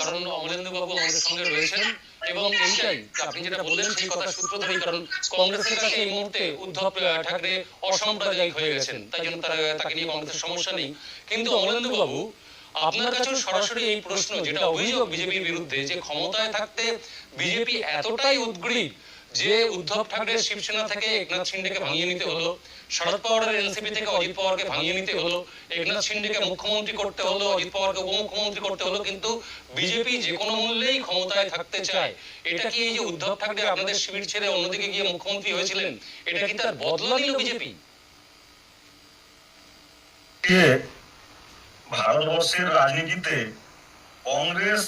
কারণ অমলেন্দু বাবু আমাদের সঙ্গে রয়েছেন এবং এইটাই আপনি যেটা বললেন সেই কথা সূত্র ধরেই, কারণ কংগ্রেসের কাছে এই মুহূর্তে উদ্ধব ঠাকরে অসাম্প্রদায়িক হয়ে গেছেন, তাই জন্য তাকে নিয়ে কংগ্রেসের সমস্যা নেই। কিন্তু অমলেন্দু বাবু, আপনার কাছেও সরাসরি এই প্রশ্ন, যেটা অভিযোগ বিজেপির বিরুদ্ধে, যে ক্ষমতায় থাকতে বিজেপি এতটাই উদ্গ্রীব যে উদ্ধব ঠাকরের শিবসেনা থেকে একনাথ শিন্ডেকে ভাঙিয়ে নিতে হলো, শরদ পাওয়ারের এনসিপি থেকে অজিত পাওয়ারকে ভাঙিয়ে নিতে হলো, একনাথ শিন্ডেকে মুখ্যমন্ত্রী করতে হলো, অজিত পাওয়ারকে উপমুখ্যমন্ত্রী করতে হলো, কিন্তু বিজেপি যে কোনো মূল্যেই ক্ষমতায় থাকতে চায়। এটা কি এই যে উদ্ধব ঠাকরে আপনাদের শিবির ছেড়ে অন্যদিকে গিয়ে মুখ্যমন্ত্রী হয়েছিলেন, এটা কি তার বদলা নিল বিজেপি? ভারতবর্ষের রাজনীতিতে কংগ্রেস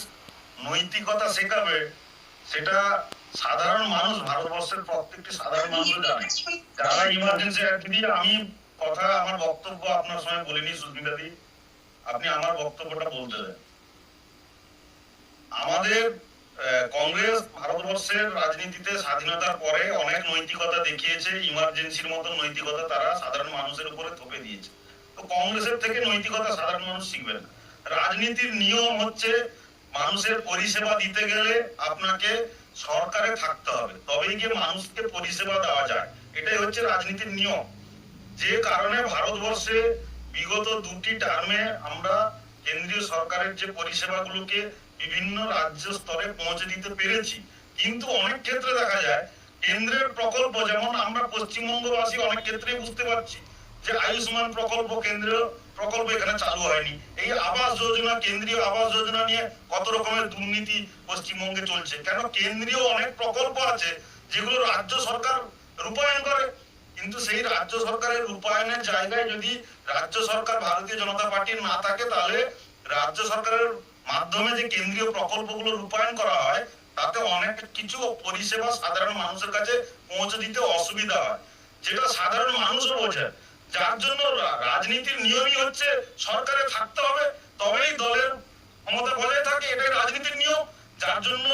নৈতিকতা শেখাবে, সেটা সাধারণ মানুষ, ভারতবর্ষের প্রত্যেকটি সাধারণ মানুষ জানে। যারা ইমার্জেন্সি আমি আমার বক্তব্য আপনার সঙ্গে বলিনি সুস্মিতা দি, আপনি আমার বক্তব্যটা বলতে দেন। আমাদের কংগ্রেস ভারতবর্ষের রাজনীতিতে স্বাধীনতার পরে অনেক নৈতিকতা দেখিয়েছে, ইমার্জেন্সির মতো নৈতিকতা তারা সাধারণ মানুষের উপরে থোপে দিয়েছে। তো কংগ্রেসের থেকে নৈতিকতা সাধারণ মানুষ শিখবে না। রাজনীতির নিয়ম হচ্ছে মানুষের পরিষেবা দিতে গেলে আপনাকে সরকারে থাকতে হবে, তবেই গিয়ে মানুষকে পরিষেবা দেওয়া যায়। এটাই হচ্ছে রাজনীতির নিয়ম। যে কারণে ভারতবর্ষে বিগত দুটি টার্মে আমরা কেন্দ্রীয় সরকারের যে পরিষেবাগুলোকে বিভিন্ন রাজ্য স্তরে পৌঁছে দিতে পেরেছি। কিন্তু অনেক ক্ষেত্রে দেখা যায় কেন্দ্রের প্রকল্প, যেমন আমরা পশ্চিমবঙ্গবাসী অনেক ক্ষেত্রে বুঝতে পারছি যে আয়ুষ্মান প্রকল্প, কেন্দ্রীয় প্রকল্প এখানে চালু হয়নি। এই আবাস যোজনা, কেন্দ্রীয় আবাস যোজনা নিয়ে কত রকমের দুর্নীতি পশ্চিমবঙ্গে চলছে। কেন কেন্দ্রীয় অনেক প্রকল্প আছে যেগুলো রাজ্য সরকার রূপায়ণ করে, কিন্তু সেই রাজ্য সরকারের রূপায়ণের জায়গায় যদি রাজ্য সরকার ভারতীয় জনতা পার্টির না থাকে, তাহলে রাজ্য সরকারের মাধ্যমে যে কেন্দ্রীয় প্রকল্পগুলো রূপায়ণ করা হয় তাতে অনেক কিছু পরিষেবা সাধারণ মানুষের কাছে পৌঁছে দিতে অসুবিধা হয়, যেটা সাধারণ মানুষও বোঝে। যার জন্য রাজনীতির নিয়মই হচ্ছে সরকারে থাকতে হবে, তবেই দলের ক্ষমতা বজায় থাকে, এটাই রাজনীতির নিয়ম। যার জন্য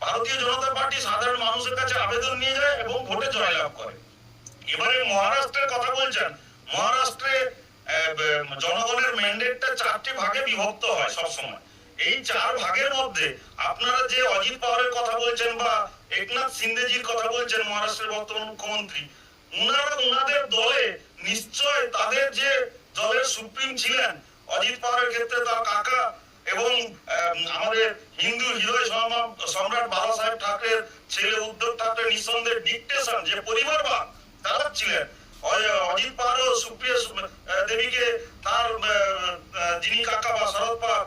ভারতীয় জনতা পার্টি সাধারণ মানুষের কাছে আবেদন নিয়ে যায় এবং ভোটে জয়লাভ করে। এবারে মহারাষ্ট্রের কথা বলছেন, মহারাষ্ট্রে জনগণের ম্যান্ডেটটা 4টি ভাগে বিভক্ত হয় সবসময়। এই 4 ভাগের মধ্যে আপনারা যে অজিত পাওয়ারের কথা বলছেন বা একনাথ শিন্দেজির কথা বলছেন, মহারাষ্ট্রের বর্তমান মুখ্যমন্ত্রী, উনাদের দলে নিশ্চয় তাদের যে দলের সুপ্রিম ছিলেন, অজিত পাওয়ারের ক্ষেত্রে তার কাকা এবং আমাদের হিন্দু হৃদয় সম্রাট বাবা সাহেব ঠাকরের ছেলে উদ্ধব ঠাকরে নিঃসন্দেহে ডিকটেশন যে পরিবারবাদ তারা ছিলেন। অজিত পাওয়ারও সুপ্রিয়া দেবীকে তার যিনি কাকা বা শরদ পাওয়ার,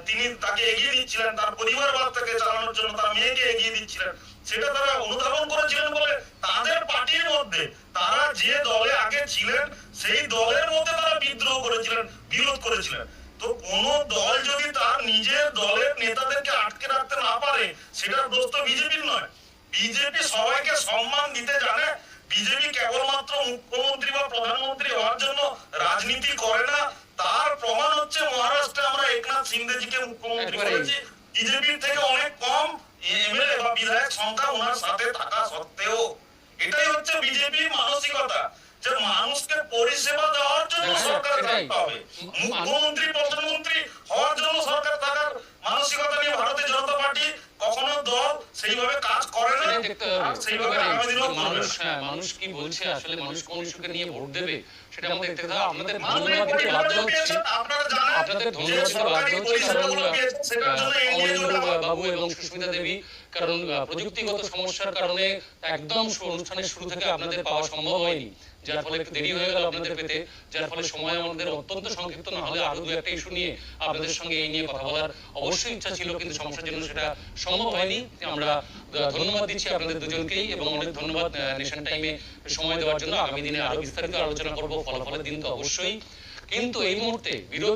তিনি তাকে এগিয়ে দিচ্ছিলেন, তার পরিবারবাদটাকে চালানোর জন্য তার মেয়েকে এগিয়ে দিচ্ছিলেন। সেটা তারা অনুধাবন করেছিলেন বলে তাদের পার্টির মধ্যে তারা যে দলে আগে ছিলেন সেই দলের মধ্যে তারা বিদ্রোহ করেছিলেন, বিরোধ করেছিলেন। তো কোন দল যদি তার নিজের দলের নেতাদেরকে আটকে রাখতে না পারে, সেটার দোষ তো বিজেপির নয়। বিজেপি সবাইকে সম্মান দিতে জানে। বিজেপি কেবলমাত্র মুখ্যমন্ত্রী বা প্রধানমন্ত্রী হওয়ার জন্য রাজনীতি করে না। তার প্রমাণ হচ্ছে মহারাষ্ট্রে আমরা একনাথ শিন্দেজিকে মুখ্যমন্ত্রী করেছি, বিজেপির থেকে অনেক কম এমএলএ বা বিধায়ক সংখ্যা ওনার সাথে থাকা সত্ত্বেও। এটাই হচ্ছে বিজেপির মানসিকতা, যে মানুষকে পরিষেবা দেওয়ার জন্য সরকার থাকতে হবে, মুখ্যমন্ত্রী প্রধানমন্ত্রী হওয়ার জন্য সরকার থাকার মানসিকতা নিয়ে ভারতীয় জনতা পার্টি কখনো দল সেইভাবে কাজ করে না। সেইভাবে মানুষ কি বলছে, আসলে মানুষ কোন ইস্যুকে নিয়ে ভোট দেবে সেটা আমাদের দেখতে হবে। আপনাদের ধন্যবাদ দিতে বাধ্য হচ্ছে, আপনাদের ধন্যবাদ দিতে বাধ্য হচ্ছে, কারণ অমলেন্দু বাবু এবং সুস্মিতা দেবী, কারণ প্রযুক্তিগত সমস্যার কারণে একদম অনুষ্ঠানের শুরু থেকে আপনাদের পাওয়া সম্ভব হয়নি, যার ফলে একটু দেরি হয়ে গেল আপনাদের পেতে, যার ফলে সময় আমাদের অত্যন্ত সংক্ষিপ্ত, না হলে আরো 2-1টা ইস্যু নিয়ে আপনাদের সঙ্গে এই নিয়ে কথা বলার অবশ্যই ইচ্ছা ছিল, কিন্তু সমস্যার জন্য সেটা সম্ভব হয়নি। আমরা ধন্যবাদ দিচ্ছি আপনাদের দুজনকেই এবং অনেক ধন্যবাদ নেশন টাইমে সময় দেওয়ার জন্য। আগামী দিনে আরো বিস্তারিত আলোচনা করবো, ফলাফলের দিন তো অবশ্যই, কিন্তু এই মুহূর্তে বিরোধী